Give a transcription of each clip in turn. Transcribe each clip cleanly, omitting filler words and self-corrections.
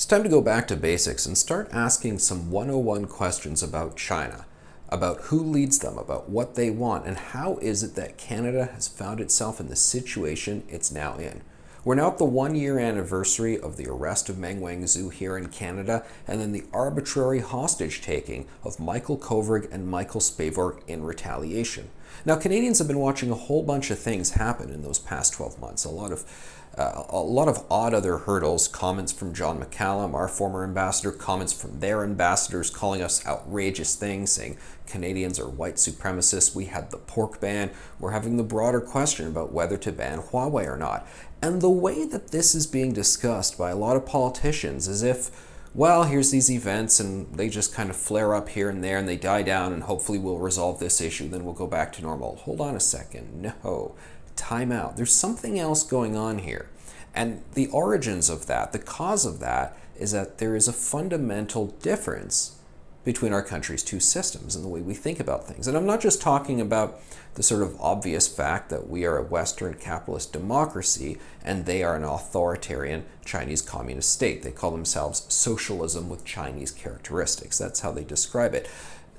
It's time to go back to basics and start asking some 101 questions about China, about who leads them, about what they want, and how is it that Canada has found itself in the situation it's now in. We're now at the 1-year anniversary of the arrest of Meng Wanzhou here in Canada, and then the arbitrary hostage-taking of Michael Kovrig and Michael Spavor in retaliation. Now, Canadians have been watching a whole bunch of things happen in those past 12 months. A lot of odd other hurdles, comments from John McCallum, our former ambassador, comments from their ambassadors calling us outrageous things, saying Canadians are white supremacists. We had the pork ban. We're having the broader question about whether to ban Huawei or not. And the way that this is being discussed by a lot of politicians is if, well, here's these events and they just kind of flare up here and there and they die down and hopefully we'll resolve this issue, then we'll go back to normal. Hold on a second. No. Time out. There's something else going on here. And the origins of that, the cause of that, is that there is a fundamental difference between our country's two systems and the way we think about things. And I'm not just talking about the sort of obvious fact that we are a Western capitalist democracy and they are an authoritarian Chinese communist state. They call themselves socialism with Chinese characteristics. That's how they describe it.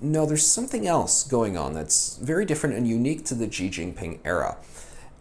No, there's something else going on that's very different and unique to the Xi Jinping era.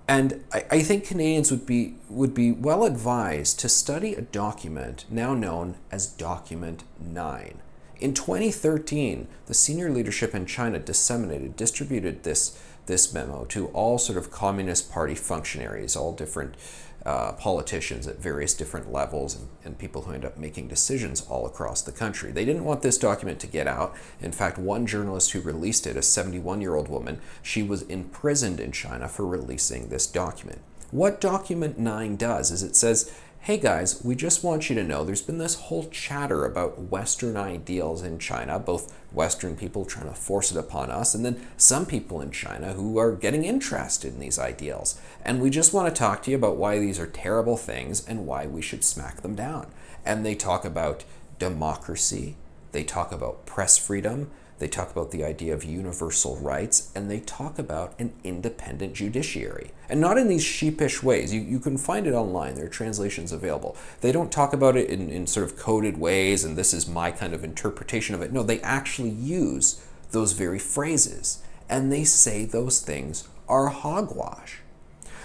And I think Canadians would be well advised to study a document now known as Document 9. In 2013, the senior leadership in China distributed this memo to all sort of Communist Party functionaries, all different politicians at various different levels, and people who end up making decisions all across the country. They didn't want this document to get out. In fact, one journalist who released it, a 71-year-old woman, she was imprisoned in China for releasing this document. What Document 9 does is it says, hey guys, we just want you to know there's been this whole chatter about Western ideals in China, both Western people trying to force it upon us, and then some people in China who are getting interested in these ideals. And we just want to talk to you about why these are terrible things and why we should smack them down. And they talk about democracy, they talk about press freedom, they talk about the idea of universal rights, and they talk about an independent judiciary. And not in these sheepish ways. You can find it online. There are translations available. They don't talk about it in sort of coded ways, and this is my kind of interpretation of it. No, they actually use those very phrases, and they say those things are hogwash.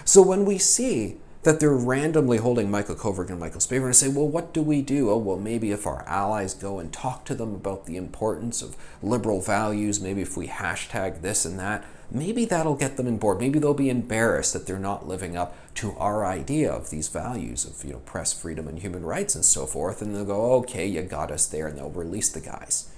So when we see that they're randomly holding Michael Kovrig and Michael Spavor and say, well, what do we do? Oh, well, maybe if our allies go and talk to them about the importance of liberal values, maybe if we hashtag this and that, maybe that'll get them on board. Maybe they'll be embarrassed that they're not living up to our idea of these values of, press freedom and human rights and so forth. And they'll go, okay, you got us there, and they'll release the guys.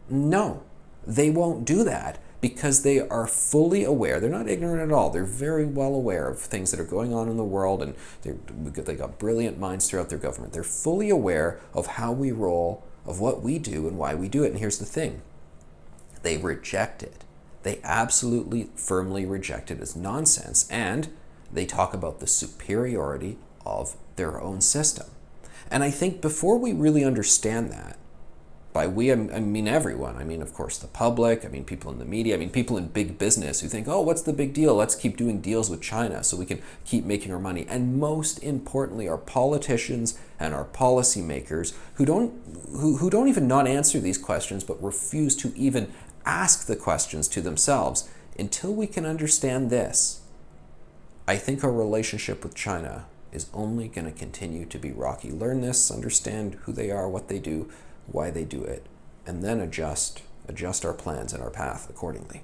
No, they won't do that, because they are fully aware. They're not ignorant at all. They're very well aware of things that are going on in the world, and they got brilliant minds throughout their government. They're fully aware of how we roll, of what we do, and why we do it. And here's the thing. They reject it. They absolutely firmly reject it as nonsense, and they talk about the superiority of their own system. And I think before we really understand that, by we, I mean everyone. I mean, of course, the public. I mean, people in the media. I mean, people in big business who think, oh, what's the big deal? Let's keep doing deals with China so we can keep making our money. And most importantly, our politicians and our policymakers who don't even not answer these questions, but refuse to even ask the questions to themselves. Until we can understand this, I think our relationship with China is only going to continue to be rocky. Learn this, understand who they are, what they do, why they do it, and then adjust our plans and our path accordingly.